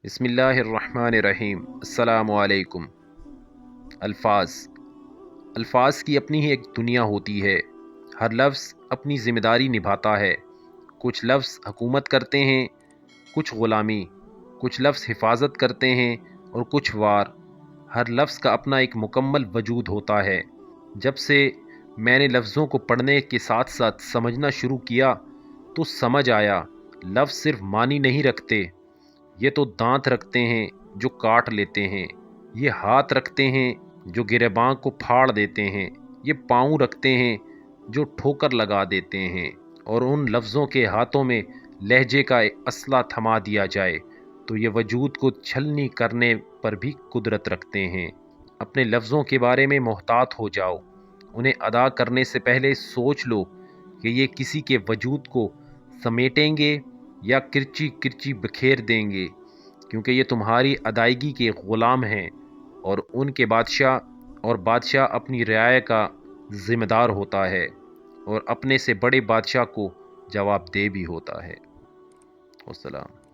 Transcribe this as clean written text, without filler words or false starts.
بسم اللہ الرحمن الرحیم۔ السلام علیکم۔ الفاظ کی اپنی ہی ایک دنیا ہوتی ہے۔ ہر لفظ اپنی ذمہ داری نبھاتا ہے۔ کچھ لفظ حکومت کرتے ہیں، کچھ غلامی، کچھ لفظ حفاظت کرتے ہیں اور کچھ وار۔ ہر لفظ کا اپنا ایک مکمل وجود ہوتا ہے۔ جب سے میں نے لفظوں کو پڑھنے کے ساتھ ساتھ سمجھنا شروع کیا تو سمجھ آیا لفظ صرف معنی نہیں رکھتے، یہ تو دانت رکھتے ہیں جو کاٹ لیتے ہیں، یہ ہاتھ رکھتے ہیں جو گریباں کو پھاڑ دیتے ہیں، یہ پاؤں رکھتے ہیں جو ٹھوکر لگا دیتے ہیں۔ اور ان لفظوں کے ہاتھوں میں لہجے کا اسلحہ تھما دیا جائے تو یہ وجود کو چھلنی کرنے پر بھی قدرت رکھتے ہیں۔ اپنے لفظوں کے بارے میں محتاط ہو جاؤ، انہیں ادا کرنے سے پہلے سوچ لو کہ یہ کسی کے وجود کو سمیٹیں گے یا کرچی کرچی بکھیر دیں گے، کیونکہ یہ تمہاری ادائیگی کے غلام ہیں اور ان کے بادشاہ اپنی رعایا کا ذمہ دار ہوتا ہے اور اپنے سے بڑے بادشاہ کو جواب دہ بھی ہوتا ہے۔ والسلام۔